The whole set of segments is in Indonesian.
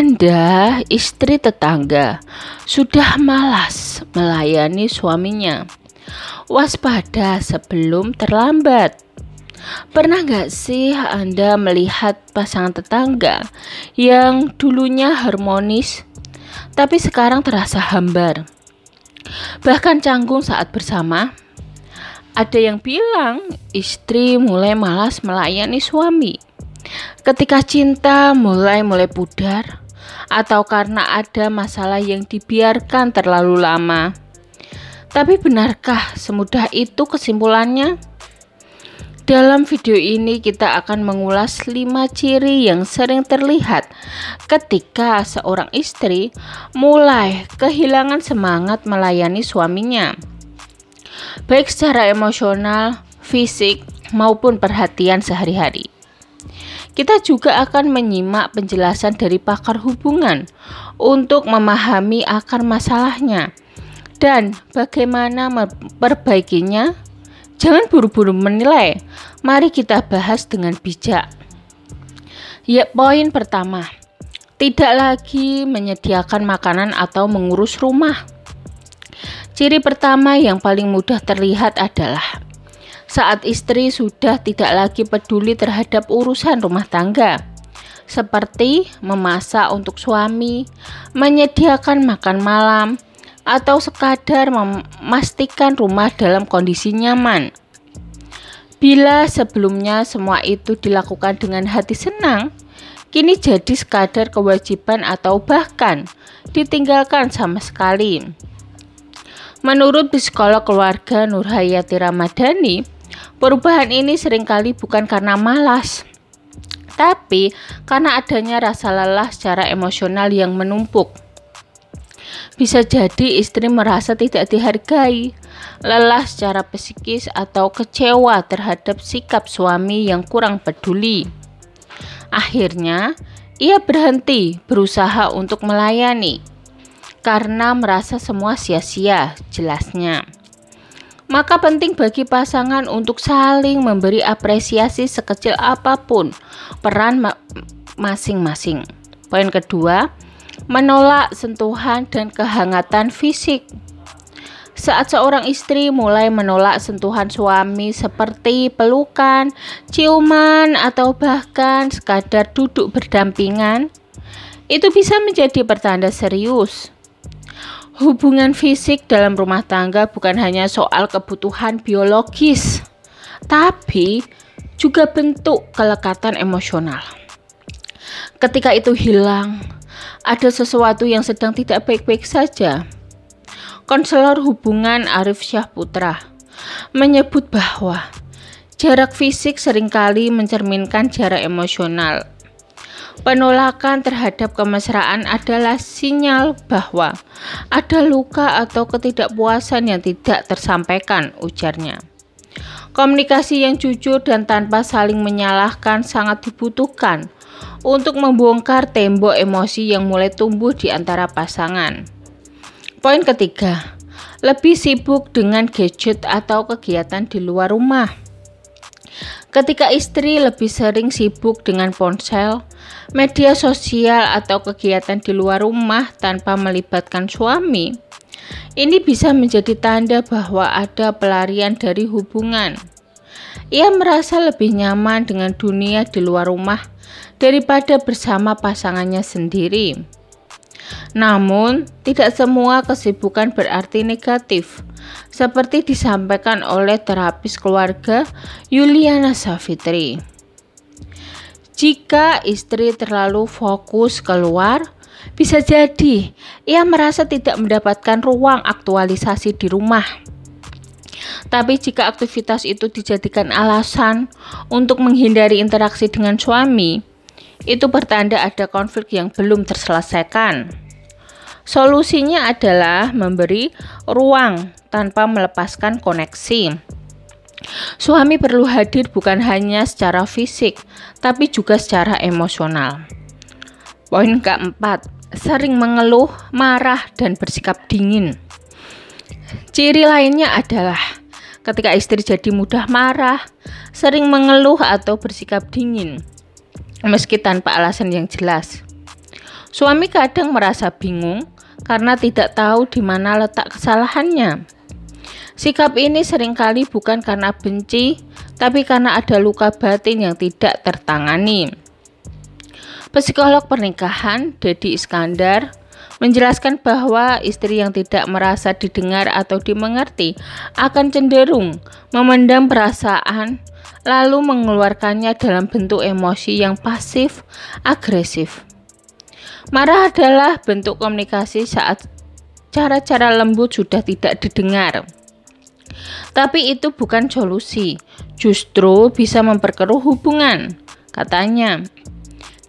Anda, istri tetangga, sudah malas melayani suaminya. Waspada sebelum terlambat. Pernah nggak sih Anda melihat pasangan tetangga yang dulunya harmonis, tapi sekarang terasa hambar? Bahkan canggung saat bersama. Ada yang bilang istri mulai malas melayani suami ketika cinta mulai pudar, atau karena ada masalah yang dibiarkan terlalu lama. Tapi benarkah semudah itu kesimpulannya? Dalam video ini kita akan mengulas 5 ciri yang sering terlihat ketika seorang istri mulai kehilangan semangat melayani suaminya, baik secara emosional, fisik, maupun perhatian sehari-hari. Kita juga akan menyimak penjelasan dari pakar hubungan untuk memahami akar masalahnya dan bagaimana memperbaikinya. Jangan buru-buru menilai, mari kita bahas dengan bijak. Ya, poin pertama, tidak lagi menyediakan makanan atau mengurus rumah. Ciri pertama yang paling mudah terlihat adalah saat istri sudah tidak lagi peduli terhadap urusan rumah tangga, seperti memasak untuk suami, menyediakan makan malam, atau sekadar memastikan rumah dalam kondisi nyaman. Bila sebelumnya semua itu dilakukan dengan hati senang, kini jadi sekadar kewajiban atau bahkan ditinggalkan sama sekali. Menurut psikolog keluarga Nurhayati Ramadhani, perubahan ini seringkali bukan karena malas, tapi karena adanya rasa lelah secara emosional yang menumpuk. Bisa jadi istri merasa tidak dihargai, lelah secara psikis, atau kecewa terhadap sikap suami yang kurang peduli. Akhirnya, ia berhenti berusaha untuk melayani karena merasa semua sia-sia, jelasnya. Maka penting bagi pasangan untuk saling memberi apresiasi sekecil apapun peran masing-masing. Poin kedua, menolak sentuhan dan kehangatan fisik. Saat seorang istri mulai menolak sentuhan suami seperti pelukan, ciuman, atau bahkan sekadar duduk berdampingan, itu bisa menjadi pertanda serius. Hubungan fisik dalam rumah tangga bukan hanya soal kebutuhan biologis, tapi juga bentuk kelekatan emosional. Ketika itu hilang, ada sesuatu yang sedang tidak baik-baik saja. Konselor hubungan Arif Syahputra menyebut bahwa jarak fisik seringkali mencerminkan jarak emosional. Penolakan terhadap kemesraan adalah sinyal bahwa ada luka atau ketidakpuasan yang tidak tersampaikan, ujarnya. Komunikasi yang jujur dan tanpa saling menyalahkan sangat dibutuhkan untuk membongkar tembok emosi yang mulai tumbuh di antara pasangan. Poin ketiga, lebih sibuk dengan gadget atau kegiatan di luar rumah. Ketika istri lebih sering sibuk dengan ponsel, media sosial, atau kegiatan di luar rumah tanpa melibatkan suami, ini bisa menjadi tanda bahwa ada pelarian dari hubungan. Ia merasa lebih nyaman dengan dunia di luar rumah daripada bersama pasangannya sendiri. Namun, tidak semua kesibukan berarti negatif, seperti disampaikan oleh terapis keluarga Yuliana Savitri. Jika istri terlalu fokus keluar, bisa jadi ia merasa tidak mendapatkan ruang aktualisasi di rumah. Tapi jika aktivitas itu dijadikan alasan untuk menghindari interaksi dengan suami, itu pertanda ada konflik yang belum terselesaikan. Solusinya adalah memberi ruang tanpa melepaskan koneksi. Suami perlu hadir bukan hanya secara fisik, tapi juga secara emosional. Poin keempat, sering mengeluh, marah, dan bersikap dingin. Ciri lainnya adalah ketika istri jadi mudah marah, sering mengeluh, atau bersikap dingin, meski tanpa alasan yang jelas. Suami kadang merasa bingung karena tidak tahu di mana letak kesalahannya. Sikap ini seringkali bukan karena benci, tapi karena ada luka batin yang tidak tertangani. Psikolog pernikahan Deddy Iskandar menjelaskan bahwa istri yang tidak merasa didengar atau dimengerti akan cenderung memendam perasaan lalu mengeluarkannya dalam bentuk emosi yang pasif agresif. Marah adalah bentuk komunikasi saat cara-cara lembut sudah tidak didengar. Tapi itu bukan solusi, justru bisa memperkeruh hubungan. Katanya,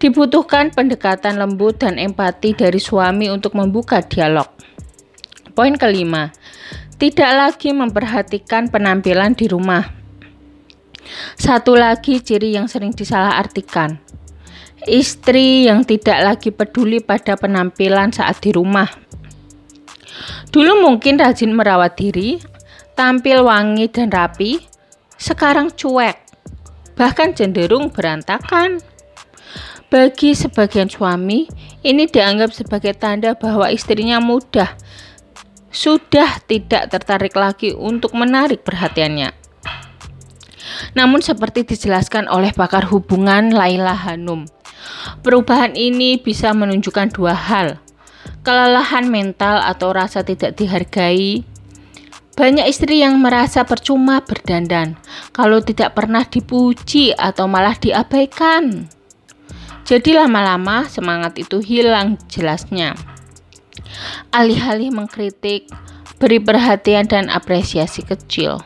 dibutuhkan pendekatan lembut dan empati dari suami untuk membuka dialog. Poin kelima, tidak lagi memperhatikan penampilan di rumah. Satu lagi ciri yang sering disalahartikan. Istri yang tidak lagi peduli pada penampilan saat di rumah. Dulu mungkin rajin merawat diri, tampil wangi dan rapi, sekarang cuek, bahkan cenderung berantakan. Bagi sebagian suami, ini dianggap sebagai tanda bahwa istrinya sudah tidak tertarik lagi untuk menarik perhatiannya. Namun seperti dijelaskan oleh pakar hubungan Laila Hanum, perubahan ini bisa menunjukkan dua hal, kelelahan mental atau rasa tidak dihargai. Banyak istri yang merasa percuma berdandan kalau tidak pernah dipuji atau malah diabaikan. Jadi lama-lama semangat itu hilang jelasnya. Alih-alih mengkritik, beri perhatian dan apresiasi kecil.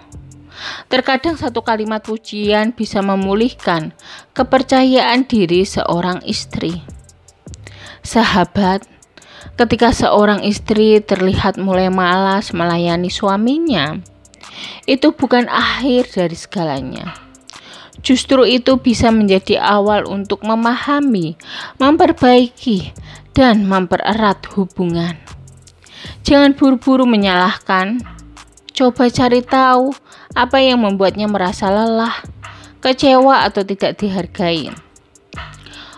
Terkadang satu kalimat pujian bisa memulihkan kepercayaan diri seorang istri. Sahabat, ketika seorang istri terlihat mulai malas melayani suaminya, itu bukan akhir dari segalanya. Justru itu bisa menjadi awal untuk memahami, memperbaiki, dan mempererat hubungan. Jangan buru-buru menyalahkan. Coba cari tahu apa yang membuatnya merasa lelah, kecewa, atau tidak dihargai.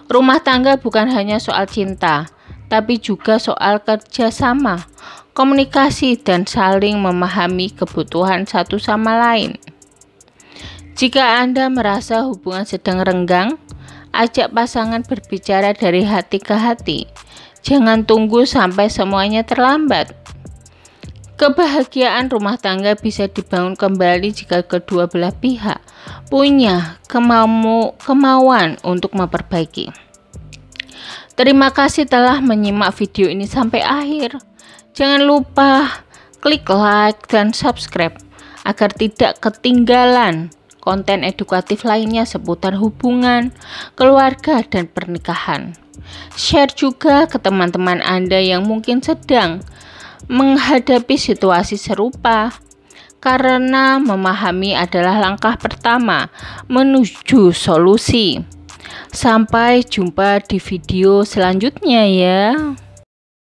Rumah tangga bukan hanya soal cinta, tapi juga soal kerjasama, komunikasi, dan saling memahami kebutuhan satu sama lain. Jika Anda merasa hubungan sedang renggang, ajak pasangan berbicara dari hati ke hati. Jangan tunggu sampai semuanya terlambat. Kebahagiaan rumah tangga bisa dibangun kembali jika kedua belah pihak punya kemauan untuk memperbaiki. Terima kasih telah menyimak video ini sampai akhir. Jangan lupa klik like dan subscribe agar tidak ketinggalan konten edukatif lainnya seputar hubungan, keluarga, dan pernikahan. Share juga ke teman-teman Anda yang mungkin sedang menghadapi situasi serupa, karena memahami adalah langkah pertama menuju solusi. Sampai jumpa di video selanjutnya ya.